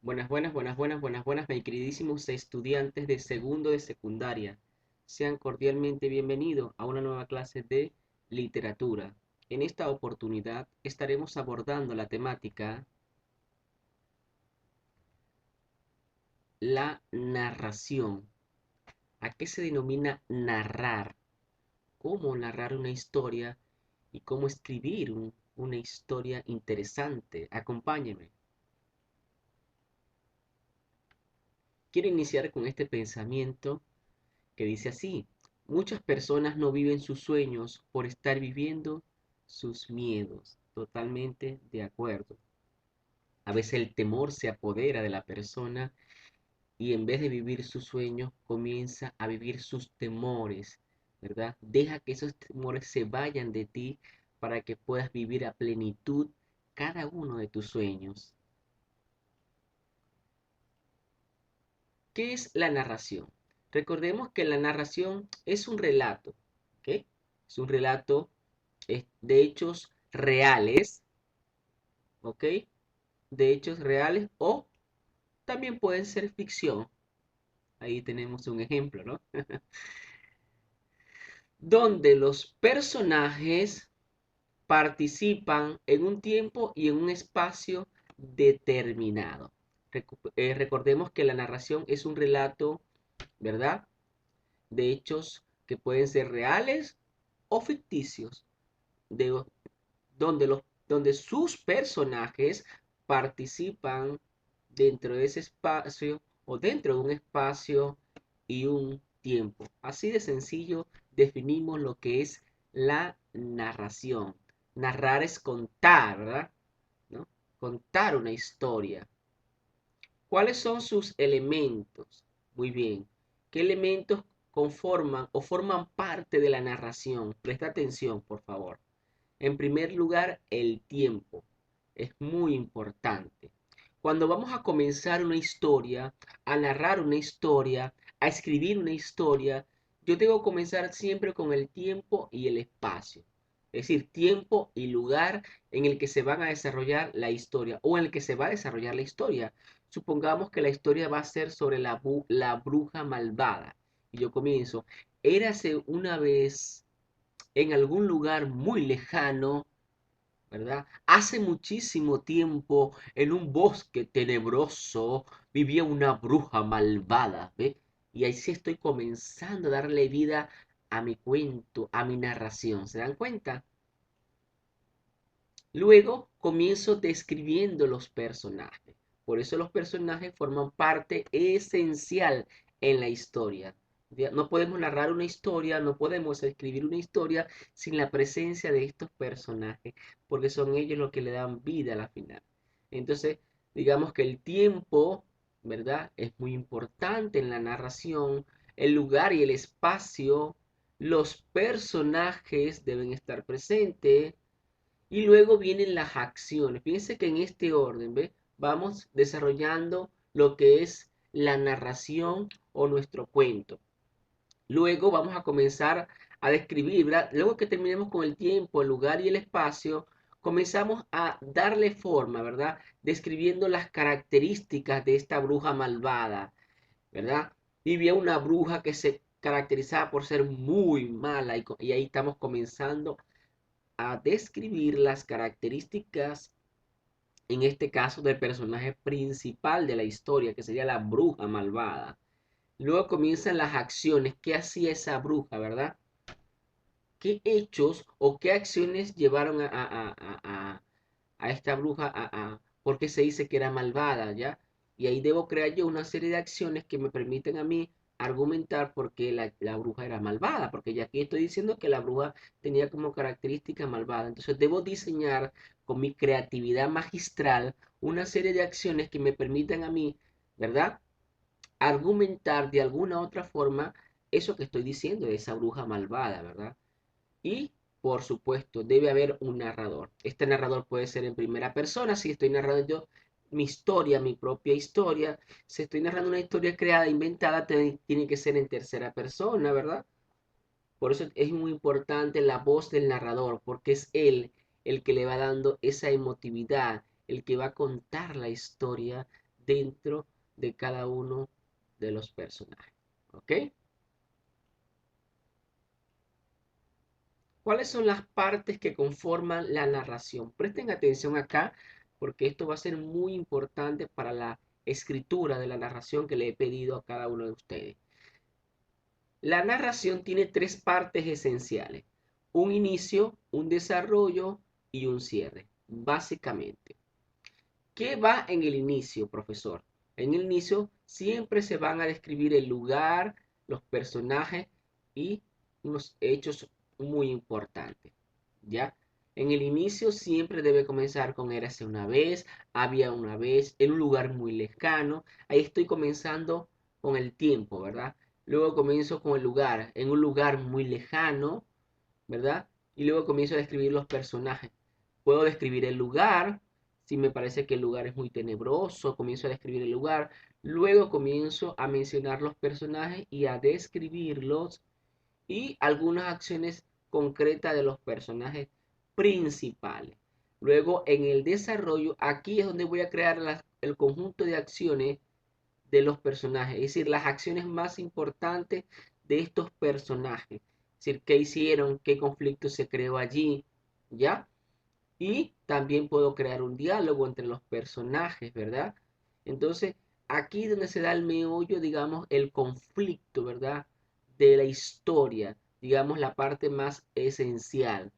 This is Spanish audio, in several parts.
Buenas, mis queridísimos estudiantes de segundo de secundaria. Sean cordialmente bienvenidos a una nueva clase de literatura. En esta oportunidad estaremos abordando la temática la narración. ¿A qué se denomina narrar? ¿Cómo narrar una historia y cómo escribir una historia interesante? Acompáñenme. Quiero iniciar con este pensamiento que dice así: muchas personas no viven sus sueños por estar viviendo sus miedos. Totalmente de acuerdo. A veces el temor se apodera de la persona y en vez de vivir sus sueños comienza a vivir sus temores, ¿verdad? Deja que esos temores se vayan de ti para que puedas vivir a plenitud cada uno de tus sueños. ¿Qué es la narración? Recordemos que la narración es un relato, ¿ok? Es un relato de hechos reales, ¿ok? De hechos reales o también pueden ser ficción. Ahí tenemos un ejemplo, ¿no? Donde los personajes participan en un tiempo y en un espacio determinado. Recordemos que la narración es un relato, ¿verdad? De hechos que pueden ser reales o ficticios, de, donde sus personajes participan dentro de ese espacio o dentro de un espacio y un tiempo. Así de sencillo definimos lo que es la narración. Narrar es contar, ¿verdad? ¿No? Contar una historia. ¿Cuáles son sus elementos? Muy bien. ¿Qué elementos conforman o forman parte de la narración? Presta atención, por favor. En primer lugar, el tiempo. Es muy importante. Cuando vamos a comenzar una historia, a narrar una historia, a escribir una historia, yo debo comenzar siempre con el tiempo y el espacio. Es decir, tiempo y lugar en el que se van a desarrollar la historia o en el que se va a desarrollar la historia. Supongamos que la historia va a ser sobre la bruja malvada. Y yo comienzo, érase una vez en algún lugar muy lejano, ¿verdad? Hace muchísimo tiempo, en un bosque tenebroso, vivía una bruja malvada, ¿ve? Y ahí sí estoy comenzando a darle vida a mi cuento, a mi narración. ¿Se dan cuenta? Luego comienzo describiendo los personajes. Por eso los personajes forman parte esencial en la historia. No podemos narrar una historia, no podemos escribir una historia sin la presencia de estos personajes, porque son ellos los que le dan vida a la final. Entonces, digamos que el tiempo, ¿verdad? Es muy importante en la narración, el lugar y el espacio, los personajes deben estar presentes y luego vienen las acciones. Fíjense que en este orden, ¿ve? Vamos desarrollando lo que es la narración o nuestro cuento. Luego vamos a comenzar a describir, ¿verdad? Luego que terminemos con el tiempo, el lugar y el espacio, comenzamos a darle forma, ¿verdad? Describiendo las características de esta bruja malvada, ¿verdad? Vivía una bruja que se caracterizaba por ser muy mala y ahí estamos comenzando a describir las características, en este caso, del personaje principal de la historia, que sería la bruja malvada. Luego comienzan las acciones. ¿Qué hacía esa bruja, verdad? ¿Qué hechos o qué acciones llevaron a esta bruja porque se dice que era malvada, ¿ya? Y ahí debo crear yo una serie de acciones que me permiten a mí argumentar por qué la bruja era malvada, porque ya aquí estoy diciendo que la bruja tenía como característica malvada. Entonces debo diseñar con mi creatividad magistral una serie de acciones que me permitan a mí, ¿verdad? Argumentar de alguna otra forma eso que estoy diciendo de esa bruja malvada, ¿verdad? Y, por supuesto, debe haber un narrador. Este narrador puede ser en primera persona, si estoy narrando yo mi historia, mi propia historia. Si estoy narrando una historia creada, inventada, tiene que ser en tercera persona, ¿verdad? Por eso es muy importante la voz del narrador, porque es él el que le va dando esa emotividad, el que va a contar la historia dentro de cada uno de los personajes. ¿Ok? ¿Cuáles son las partes que conforman la narración? Presten atención acá porque esto va a ser muy importante para la escritura de la narración que le he pedido a cada uno de ustedes. La narración tiene tres partes esenciales: un inicio, un desarrollo y un cierre, básicamente. ¿Qué va en el inicio, profesor? En el inicio siempre se van a describir el lugar, los personajes y unos hechos muy importantes, ¿ya? En el inicio siempre debe comenzar con érase una vez, había una vez, en un lugar muy lejano. Ahí estoy comenzando con el tiempo, ¿verdad? Luego comienzo con el lugar, en un lugar muy lejano, ¿verdad? Y luego comienzo a describir los personajes. Puedo describir el lugar, si me parece que el lugar es muy tenebroso, comienzo a describir el lugar. Luego comienzo a mencionar los personajes y a describirlos y algunas acciones concretas de los personajes principales. Luego en el desarrollo, aquí es donde voy a crear el conjunto de acciones de los personajes, es decir, las acciones más importantes de estos personajes, es decir, qué hicieron, qué conflicto se creó allí, ¿ya? Y también puedo crear un diálogo entre los personajes, ¿verdad? Entonces, aquí es donde se da el meollo, digamos, el conflicto, ¿verdad? De la historia, digamos, la parte más esencial.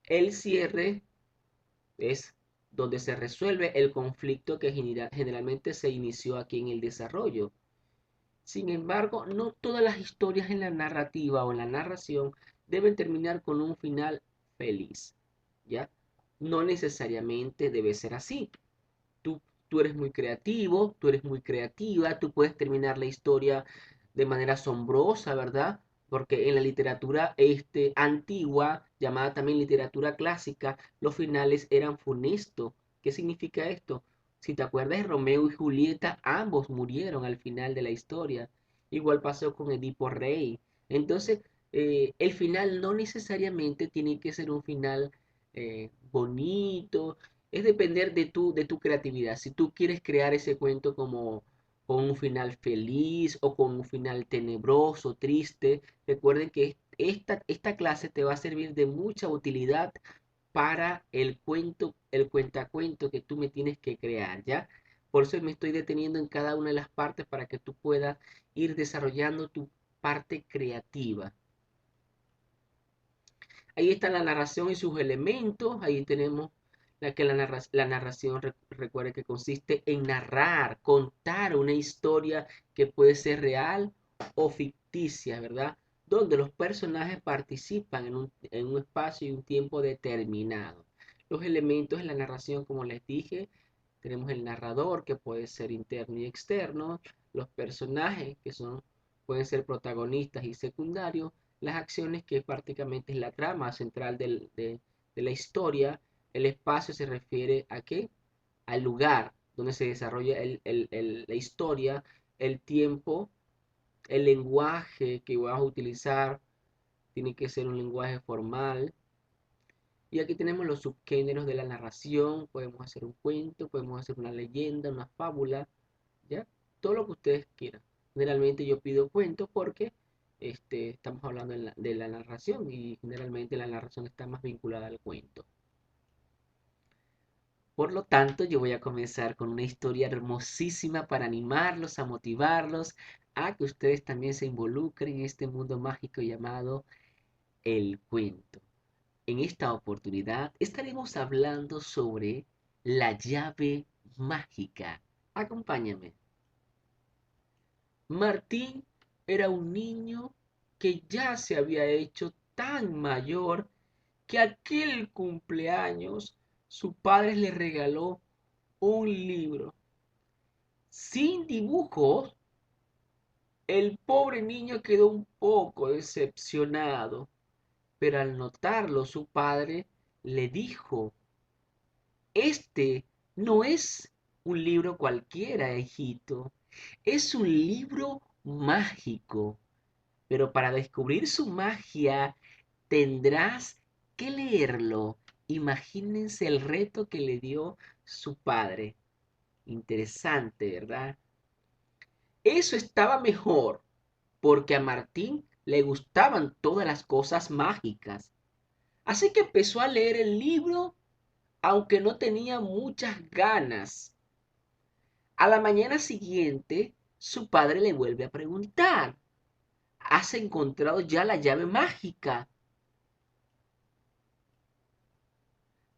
El cierre es donde se resuelve el conflicto que generalmente se inició aquí en el desarrollo. Sin embargo, no todas las historias en la narrativa o en la narración deben terminar con un final feliz, ¿ya? No necesariamente debe ser así. Tú, tú eres muy creativo, tú eres muy creativa, tú puedes terminar la historia de manera asombrosa, ¿verdad? Porque en la literatura antigua, llamada también literatura clásica, los finales eran funestos. ¿Qué significa esto? Si te acuerdas de Romeo y Julieta, ambos murieron al final de la historia. Igual pasó con Edipo Rey. Entonces, el final no necesariamente tiene que ser un final bonito, es depender de tu creatividad. Si tú quieres crear ese cuento como con un final feliz o con un final tenebroso, triste, recuerden que esta clase te va a servir de mucha utilidad para el cuento, el cuentacuento que tú me tienes que crear, ¿ya? Por eso me estoy deteniendo en cada una de las partes para que tú puedas ir desarrollando tu parte creativa. Ahí está la narración y sus elementos. Ahí tenemos la narración, recuerde que consiste en narrar, contar una historia que puede ser real o ficticia, ¿verdad? Donde los personajes participan en un espacio y un tiempo determinado. Los elementos de la narración, como les dije, tenemos el narrador, que puede ser interno y externo, los personajes, pueden ser protagonistas y secundarios, las acciones, que prácticamente es la trama central de la historia. El espacio se refiere a qué, al lugar donde se desarrolla la historia, el tiempo, el lenguaje que vas a utilizar, tiene que ser un lenguaje formal. Y aquí tenemos los subgéneros de la narración, podemos hacer un cuento, podemos hacer una leyenda, una fábula, ¿ya? Todo lo que ustedes quieran. Generalmente yo pido cuentos porque estamos hablando de la narración y generalmente la narración está más vinculada al cuento. Por lo tanto, yo voy a comenzar con una historia hermosísima para animarlos, a motivarlos, a que ustedes también se involucren en este mundo mágico llamado el cuento. En esta oportunidad estaremos hablando sobre la llave mágica. Acompáñame. Martín era un niño que ya se había hecho tan mayor que aquel cumpleaños su padre le regaló un libro sin dibujos. El pobre niño quedó un poco decepcionado, pero al notarlo su padre le dijo: este no es un libro cualquiera, hijito. Es un libro mágico. Pero para descubrir su magia tendrás que leerlo. Imagínense el reto que le dio su padre. Interesante, ¿verdad? Eso estaba mejor porque a Martín le gustaban todas las cosas mágicas. Así que empezó a leer el libro, aunque no tenía muchas ganas. A la mañana siguiente, su padre le vuelve a preguntar, ¿has encontrado ya la llave mágica?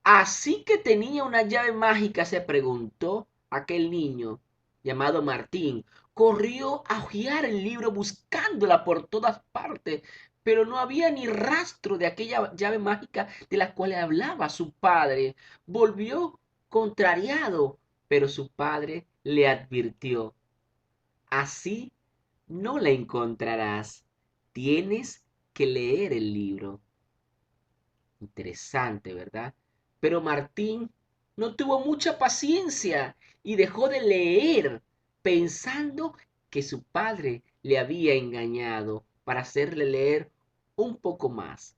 Así que tenía una llave mágica, se preguntó aquel niño llamado Martín. Corrió a hojear el libro buscándola por todas partes, pero no había ni rastro de aquella llave mágica de la cual hablaba su padre. Volvió contrariado, pero su padre le advirtió, así no la encontrarás. Tienes que leer el libro. Interesante, ¿verdad? Pero Martín no tuvo mucha paciencia y dejó de leer pensando que su padre le había engañado para hacerle leer un poco más,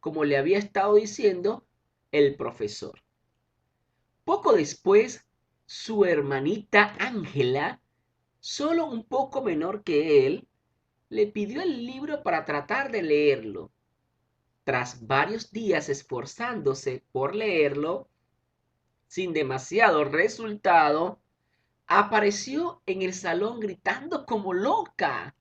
como le había estado diciendo el profesor. Poco después, su hermanita Ángela, solo un poco menor que él, le pidió el libro para tratar de leerlo. Tras varios días esforzándose por leerlo, sin demasiado resultado, apareció en el salón gritando como loca.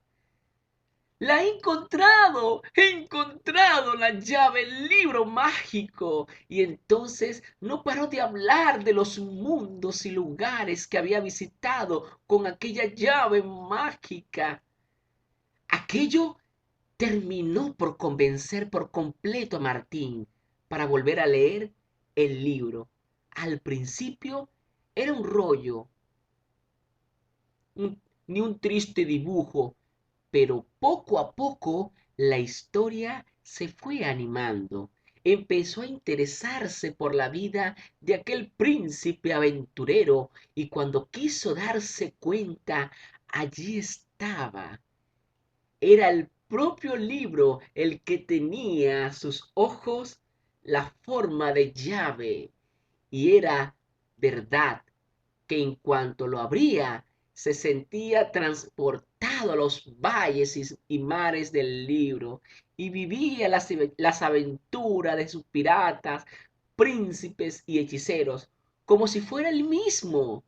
¡La he encontrado! ¡He encontrado la llave, el libro mágico! Y entonces no paró de hablar de los mundos y lugares que había visitado con aquella llave mágica. Aquello terminó por convencer por completo a Martín para volver a leer el libro. Al principio era un rollo, ni un triste dibujo, pero poco a poco la historia se fue animando. Empezó a interesarse por la vida de aquel príncipe aventurero y cuando quiso darse cuenta, allí estaba. Era el propio libro el que tenía a sus ojos la forma de llave y era verdad que en cuanto lo abría se sentía transportado a los valles y mares del libro y vivía las aventuras de sus piratas, príncipes y hechiceros como si fuera el mismo.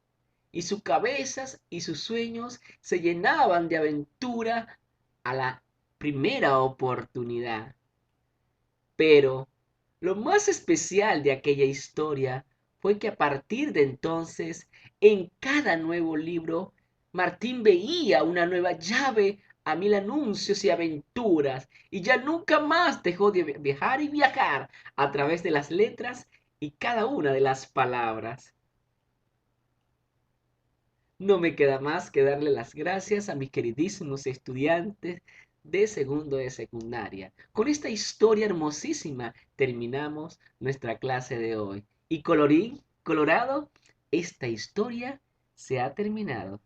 Y sus cabezas y sus sueños se llenaban de aventura a la primera oportunidad. Pero lo más especial de aquella historia fue que a partir de entonces, en cada nuevo libro, Martín veía una nueva llave a mil anuncios y aventuras, y ya nunca más dejó de viajar y viajar a través de las letras y cada una de las palabras. No me queda más que darle las gracias a mis queridísimos estudiantes de segundo de secundaria. Con esta historia hermosísima terminamos nuestra clase de hoy. Y colorín colorado, esta historia se ha terminado.